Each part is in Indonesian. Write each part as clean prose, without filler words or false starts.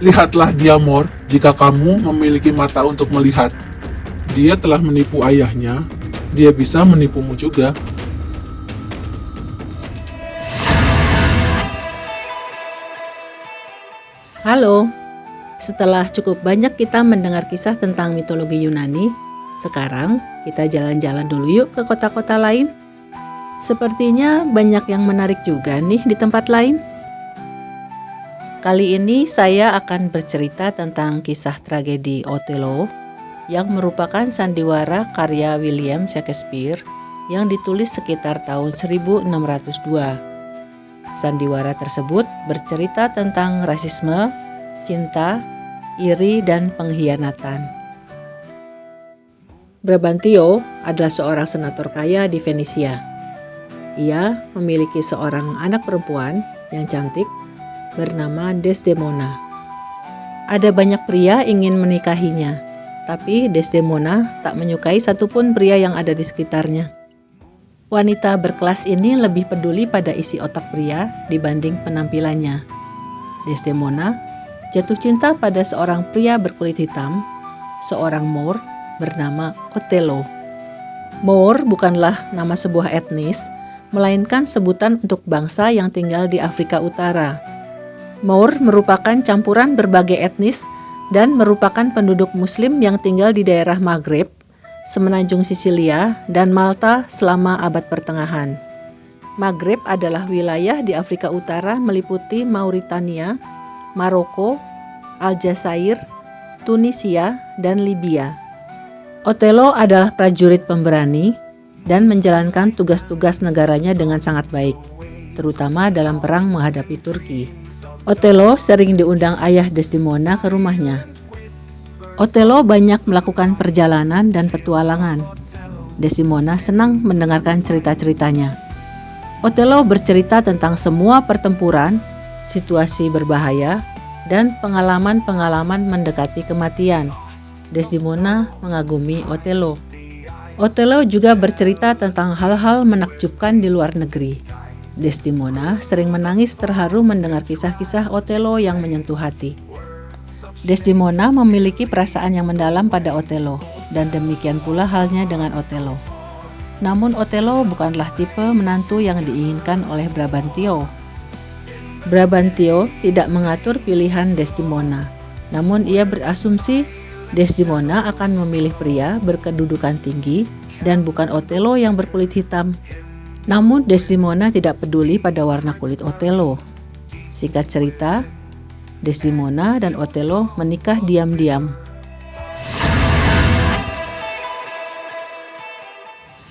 Lihatlah dia, Mor, jika kamu memiliki mata untuk melihat. Dia telah menipu ayahnya, dia bisa menipumu juga. Halo, setelah cukup banyak kita mendengar kisah tentang mitologi Yunani, sekarang kita jalan-jalan dulu yuk ke kota-kota lain. Sepertinya banyak yang menarik juga nih di tempat lain. Kali ini saya akan bercerita tentang kisah tragedi Othello yang merupakan sandiwara karya William Shakespeare yang ditulis sekitar tahun 1602. Sandiwara tersebut bercerita tentang rasisme, cinta, iri, dan pengkhianatan. Brabantio adalah seorang senator kaya di Venesia. Ia memiliki seorang anak perempuan yang cantik bernama Desdemona. Ada banyak pria ingin menikahinya, tapi Desdemona tak menyukai satupun pria yang ada di sekitarnya. Wanita berkelas ini lebih peduli pada isi otak pria dibanding penampilannya. Desdemona jatuh cinta pada seorang pria berkulit hitam, seorang Moor bernama Othello. Moor bukanlah nama sebuah etnis, melainkan sebutan untuk bangsa yang tinggal di Afrika Utara. Moor merupakan campuran berbagai etnis dan merupakan penduduk Muslim yang tinggal di daerah Maghreb, Semenanjung Sisilia, dan Malta selama abad pertengahan. Maghreb adalah wilayah di Afrika Utara meliputi Mauritania, Maroko, Aljazair, Tunisia, dan Libya. Othello adalah prajurit pemberani dan menjalankan tugas-tugas negaranya dengan sangat baik, terutama dalam perang menghadapi Turki. Othello sering diundang ayah Desdemona ke rumahnya. Othello banyak melakukan perjalanan dan petualangan. Desdemona senang mendengarkan cerita-ceritanya. Othello bercerita tentang semua pertempuran, situasi berbahaya, dan pengalaman-pengalaman mendekati kematian. Desdemona mengagumi Othello. Othello juga bercerita tentang hal-hal menakjubkan di luar negeri. Desdemona sering menangis terharu mendengar kisah-kisah Othello yang menyentuh hati. Desdemona memiliki perasaan yang mendalam pada Othello, dan demikian pula halnya dengan Othello. Namun Othello bukanlah tipe menantu yang diinginkan oleh Brabantio. Brabantio tidak mengatur pilihan Desdemona, namun ia berasumsi Desdemona akan memilih pria berkedudukan tinggi dan bukan Othello yang berkulit hitam. Namun Desdemona tidak peduli pada warna kulit Othello. Singkat cerita, Desdemona dan Othello menikah diam-diam.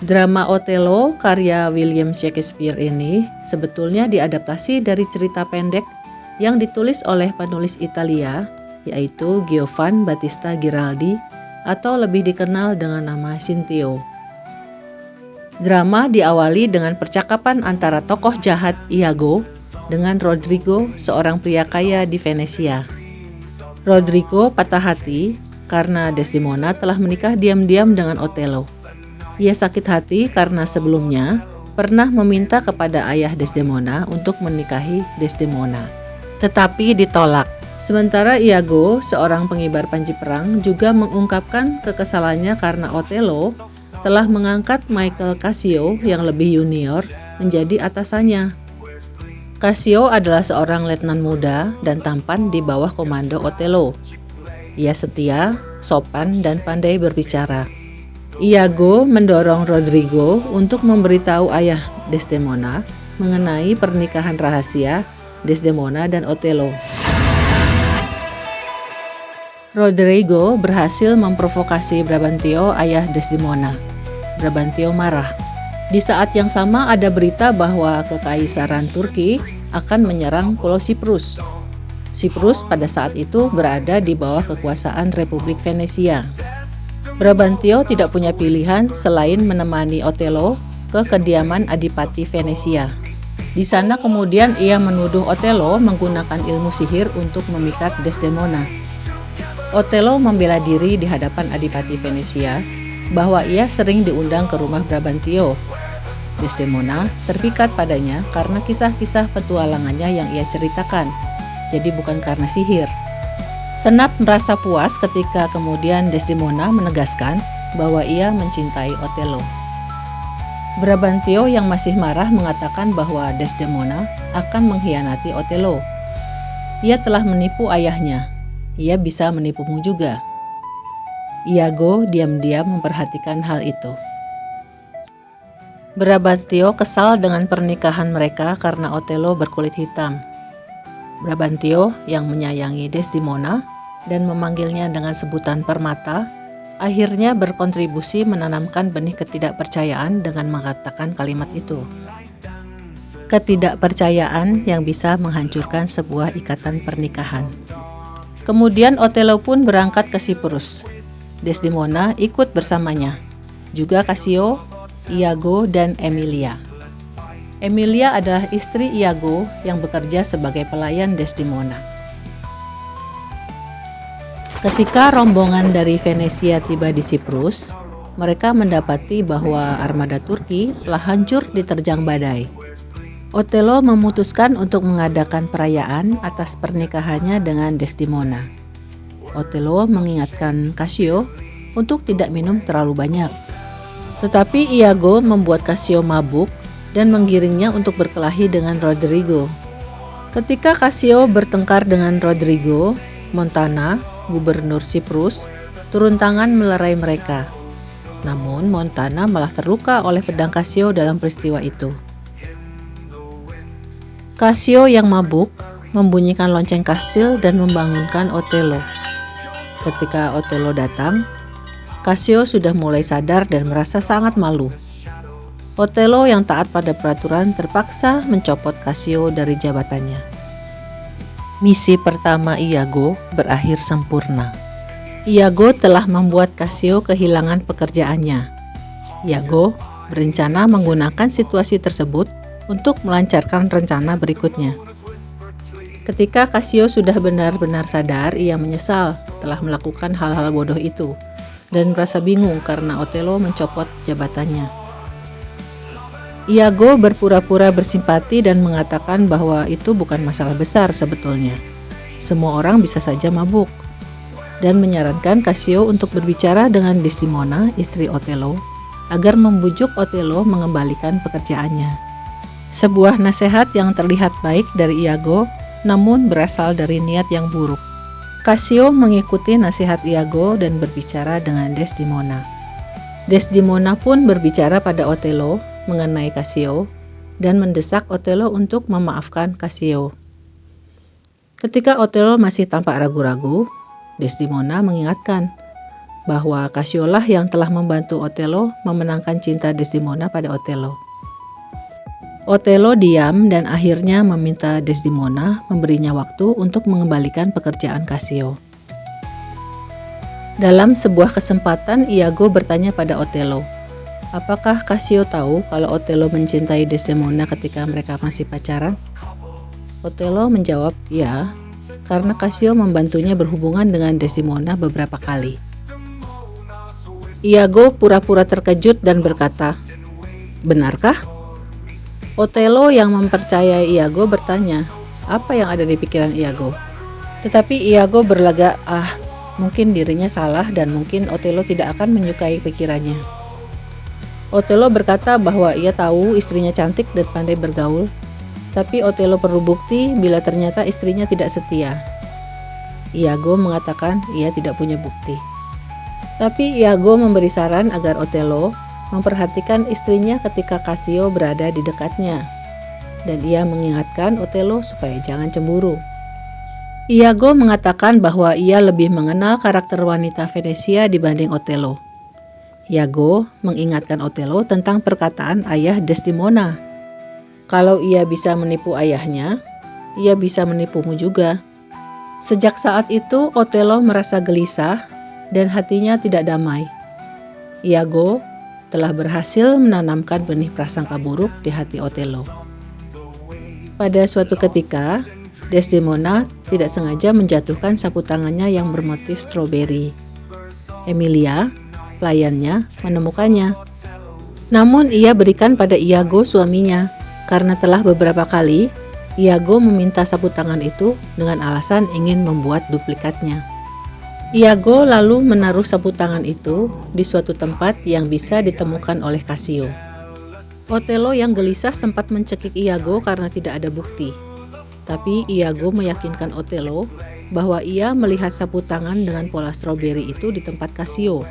Drama Othello karya William Shakespeare ini sebetulnya diadaptasi dari cerita pendek yang ditulis oleh penulis Italia, yaitu Giovan Battista Giraldi atau lebih dikenal dengan nama Cinthio. Drama diawali dengan percakapan antara tokoh jahat Iago dengan Rodrigo, seorang pria kaya di Venesia. Rodrigo patah hati karena Desdemona telah menikah diam-diam dengan Othello. Ia sakit hati karena sebelumnya pernah meminta kepada ayah Desdemona untuk menikahi Desdemona, tetapi ditolak. Sementara Iago, seorang pengibar panji perang, juga mengungkapkan kekesalannya karena Othello telah mengangkat Michael Cassio yang lebih junior menjadi atasannya. Cassio adalah seorang letnan muda dan tampan di bawah komando Othello. Ia setia, sopan, dan pandai berbicara. Iago mendorong Rodrigo untuk memberitahu ayah Desdemona mengenai pernikahan rahasia Desdemona dan Othello. Rodrigo berhasil memprovokasi Brabantio, ayah Desdemona. Brabantio marah. Di saat yang sama ada berita bahwa Kekaisaran Turki akan menyerang Pulau Siprus. Siprus pada saat itu berada di bawah kekuasaan Republik Venesia. Brabantio tidak punya pilihan selain menemani Othello ke kediaman Adipati Venesia. Di sana kemudian ia menuduh Othello menggunakan ilmu sihir untuk memikat Desdemona. Othello membela diri di hadapan Adipati Venesia bahwa ia sering diundang ke rumah Brabantio. Desdemona terpikat padanya karena kisah-kisah petualangannya yang ia ceritakan, jadi bukan karena sihir. Senat merasa puas ketika kemudian Desdemona menegaskan bahwa ia mencintai Othello. Brabantio yang masih marah mengatakan bahwa Desdemona akan mengkhianati Othello. Ia telah menipu ayahnya, ia bisa menipumu juga. Iago diam-diam memperhatikan hal itu. Brabantio kesal dengan pernikahan mereka karena Othello berkulit hitam. Brabantio yang menyayangi Desdemona dan memanggilnya dengan sebutan permata, akhirnya berkontribusi menanamkan benih ketidakpercayaan dengan mengatakan kalimat itu. Ketidakpercayaan yang bisa menghancurkan sebuah ikatan pernikahan. Kemudian Othello pun berangkat ke Siprus. Desdemona ikut bersamanya, juga Cassio, Iago, dan Emilia. Emilia adalah istri Iago yang bekerja sebagai pelayan Desdemona. Ketika rombongan dari Venesia tiba di Siprus, mereka mendapati bahwa armada Turki telah hancur diterjang badai. Othello memutuskan untuk mengadakan perayaan atas pernikahannya dengan Desdemona. Othello mengingatkan Cassio untuk tidak minum terlalu banyak. Tetapi Iago membuat Cassio mabuk dan menggiringnya untuk berkelahi dengan Rodrigo. Ketika Cassio bertengkar dengan Rodrigo, Montana, gubernur Siprus, turun tangan melerai mereka. Namun Montana malah terluka oleh pedang Cassio dalam peristiwa itu. Cassio yang mabuk membunyikan lonceng kastil dan membangunkan Othello. Ketika Othello datang, Cassio sudah mulai sadar dan merasa sangat malu. Othello yang taat pada peraturan terpaksa mencopot Cassio dari jabatannya. Misi pertama Iago berakhir sempurna. Iago telah membuat Cassio kehilangan pekerjaannya. Iago berencana menggunakan situasi tersebut untuk melancarkan rencana berikutnya. Ketika Cassio sudah benar-benar sadar, ia menyesal telah melakukan hal-hal bodoh itu dan merasa bingung karena Othello mencopot jabatannya. Iago berpura-pura bersimpati dan mengatakan bahwa itu bukan masalah besar sebetulnya. Semua orang bisa saja mabuk. Dan menyarankan Cassio untuk berbicara dengan Desdemona, istri Othello, agar membujuk Othello mengembalikan pekerjaannya. Sebuah nasihat yang terlihat baik dari Iago, namun berasal dari niat yang buruk. Cassio mengikuti nasihat Iago dan berbicara dengan Desdemona. Desdemona pun berbicara pada Othello mengenai Cassio dan mendesak Othello untuk memaafkan Cassio. Ketika Othello masih tampak ragu-ragu, Desdemona mengingatkan bahwa Cassio lah yang telah membantu Othello memenangkan cinta Desdemona pada Othello. Othello diam dan akhirnya meminta Desdemona memberinya waktu untuk mengembalikan pekerjaan Cassio. Dalam sebuah kesempatan, Iago bertanya pada Othello, apakah Cassio tahu kalau Othello mencintai Desdemona ketika mereka masih pacaran? Othello menjawab, ya, karena Cassio membantunya berhubungan dengan Desdemona beberapa kali. Iago pura-pura terkejut dan berkata, benarkah? Othello yang mempercayai Iago bertanya, apa yang ada di pikiran Iago? Tetapi Iago berlagak, mungkin dirinya salah dan mungkin Othello tidak akan menyukai pikirannya. Othello berkata bahwa ia tahu istrinya cantik dan pandai bergaul, tapi Othello perlu bukti bila ternyata istrinya tidak setia. Iago mengatakan ia tidak punya bukti. Tapi Iago memberi saran agar Othello memperhatikan istrinya ketika Cassio berada di dekatnya, dan ia mengingatkan Othello supaya jangan cemburu. Iago mengatakan bahwa ia lebih mengenal karakter wanita Venesia dibanding Othello. Iago mengingatkan Othello tentang perkataan ayah Desdemona. Kalau ia bisa menipu ayahnya, ia bisa menipumu juga. Sejak saat itu Othello merasa gelisah dan hatinya tidak damai. Iago telah berhasil menanamkan benih prasangka buruk di hati Othello. Pada suatu ketika, Desdemona tidak sengaja menjatuhkan sapu tangannya yang bermotif stroberi. Emilia, pelayannya, menemukannya. Namun ia berikan pada Iago suaminya, karena telah beberapa kali Iago meminta sapu tangan itu dengan alasan ingin membuat duplikatnya. Iago lalu menaruh sapu tangan itu di suatu tempat yang bisa ditemukan oleh Cassio. Otello yang gelisah sempat mencekik Iago karena tidak ada bukti. Tapi Iago meyakinkan Otello bahwa ia melihat sapu tangan dengan pola stroberi itu di tempat Cassio.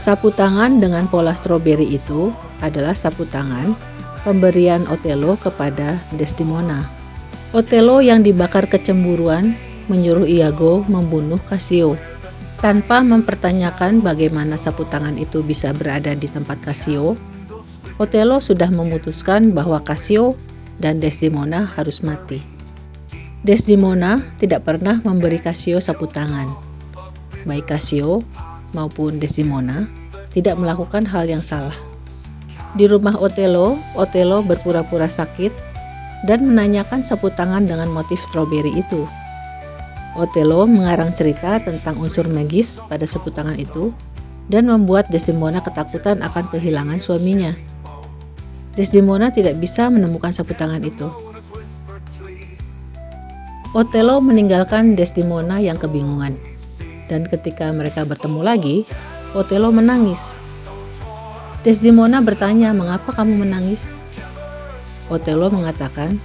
Sapu tangan dengan pola stroberi itu adalah sapu tangan pemberian Otello kepada Desdemona. Otello yang dibakar kecemburuan menyuruh Iago membunuh Cassio. Tanpa mempertanyakan bagaimana sapu tangan itu bisa berada di tempat Cassio, Otello sudah memutuskan bahwa Cassio dan Desdemona harus mati. Desdemona tidak pernah memberi Cassio sapu tangan. Baik Cassio maupun Desdemona tidak melakukan hal yang salah. Di rumah Otello, Otello berpura-pura sakit dan menanyakan sapu tangan dengan motif stroberi itu. Otello mengarang cerita tentang unsur magis pada sapu tangan itu dan membuat Desdemona ketakutan akan kehilangan suaminya. Desdemona tidak bisa menemukan sapu tangan itu. Otello meninggalkan Desdemona yang kebingungan, dan ketika mereka bertemu lagi, Otello menangis. Desdemona bertanya, "Mengapa kamu menangis?" Otello mengatakan,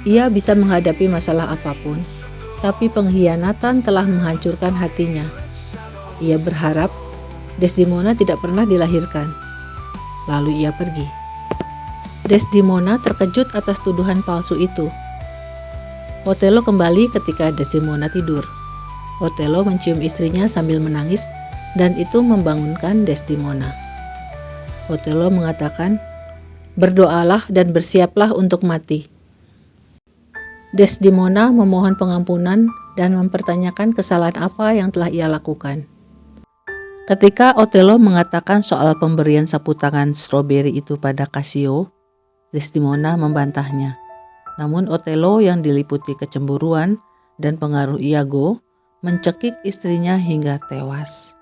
ia bisa menghadapi masalah apapun, tapi pengkhianatan telah menghancurkan hatinya. Ia berharap Desdemona tidak pernah dilahirkan. Lalu ia pergi. Desdemona terkejut atas tuduhan palsu itu. Otello kembali ketika Desdemona tidur. Otello mencium istrinya sambil menangis dan itu membangunkan Desdemona. Otello mengatakan, "Berdoalah dan bersiaplah untuk mati." Desdemona memohon pengampunan dan mempertanyakan kesalahan apa yang telah ia lakukan. Ketika Otello mengatakan soal pemberian sapu tangan stroberi itu pada Cassio, Desdemona membantahnya. Namun Otello yang diliputi kecemburuan dan pengaruh Iago mencekik istrinya hingga tewas.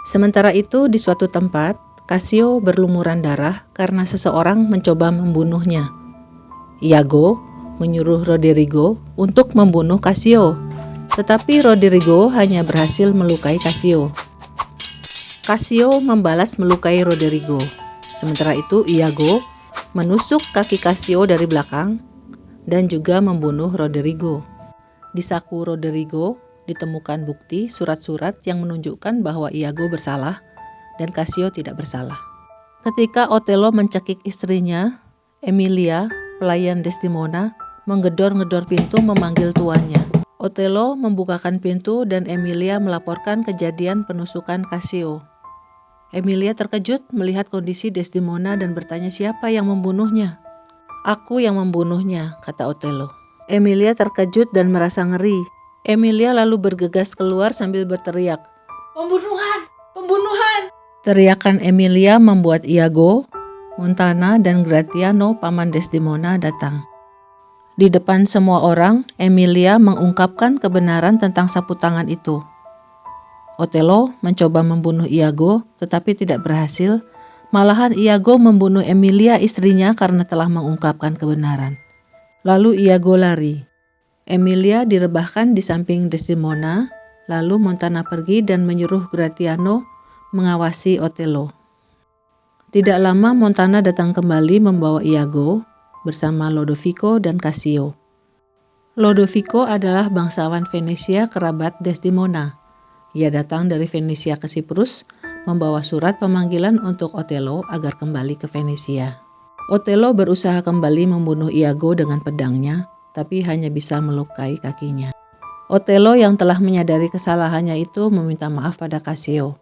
Sementara itu di suatu tempat, Cassio berlumuran darah karena seseorang mencoba membunuhnya. Iago menyuruh Roderigo untuk membunuh Cassio, tetapi Roderigo hanya berhasil melukai Cassio. Cassio membalas melukai Roderigo. Sementara itu Iago menusuk kaki Cassio dari belakang dan juga membunuh Roderigo. Di saku Roderigo ditemukan bukti surat-surat yang menunjukkan bahwa Iago bersalah dan Cassio tidak bersalah. Ketika Otello mencekik istrinya, Emilia, pelayan Desdemona, menggedor-gedor pintu memanggil tuannya. Otello membukakan pintu dan Emilia melaporkan kejadian penusukan Cassio. Emilia terkejut melihat kondisi Desdemona dan bertanya siapa yang membunuhnya. "Aku yang membunuhnya," kata Otello. Emilia terkejut dan merasa ngeri. Emilia lalu bergegas keluar sambil berteriak, "Pembunuhan! Pembunuhan!" Teriakan Emilia membuat Iago, Montana, dan Gratiano, paman Desdemona, datang. Di depan semua orang, Emilia mengungkapkan kebenaran tentang sapu tangan itu. Otello mencoba membunuh Iago, tetapi tidak berhasil. Malahan Iago membunuh Emilia istrinya karena telah mengungkapkan kebenaran. Lalu Iago lari. Emilia direbahkan di samping Desdemona, lalu Montana pergi dan menyuruh Gratiano mengawasi Otello. Tidak lama Montana datang kembali membawa Iago bersama Lodovico dan Cassio. Lodovico adalah bangsawan Venesia kerabat Desdemona. Ia datang dari Venesia ke Siprus, membawa surat pemanggilan untuk Otello agar kembali ke Venesia. Otello berusaha kembali membunuh Iago dengan pedangnya, tapi hanya bisa melukai kakinya. Otello yang telah menyadari kesalahannya itu meminta maaf pada Cassio.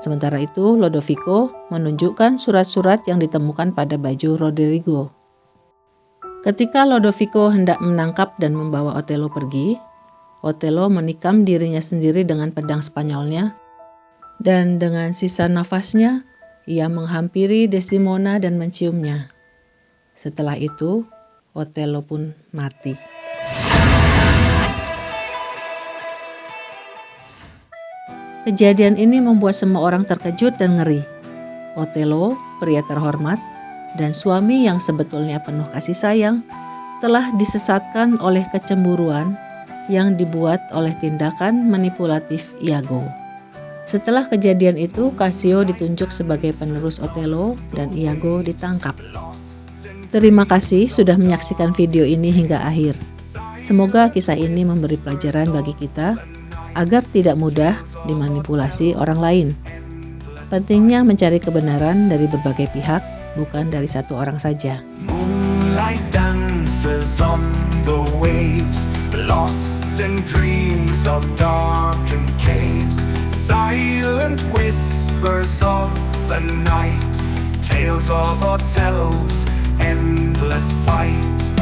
Sementara itu, Lodovico menunjukkan surat-surat yang ditemukan pada baju Roderigo. Ketika Lodovico hendak menangkap dan membawa Otello pergi, Otello menikam dirinya sendiri dengan pedang Spanyolnya, dan dengan sisa nafasnya, ia menghampiri Desdemona dan menciumnya. Setelah itu, Otello pun mati. Kejadian ini membuat semua orang terkejut dan ngeri. Otello, pria terhormat, dan suami yang sebetulnya penuh kasih sayang telah disesatkan oleh kecemburuan yang dibuat oleh tindakan manipulatif Iago. Setelah kejadian itu, Cassio ditunjuk sebagai penerus Othello dan Iago ditangkap. Terima kasih sudah menyaksikan video ini hingga akhir. Semoga kisah ini memberi pelajaran bagi kita agar tidak mudah dimanipulasi orang lain. Pentingnya mencari kebenaran dari berbagai pihak, bukan dari satu orang saja. Moonlight dances on the waves, lost in dreams of darkened caves, silent whispers of the night, tales of Othello's endless fight.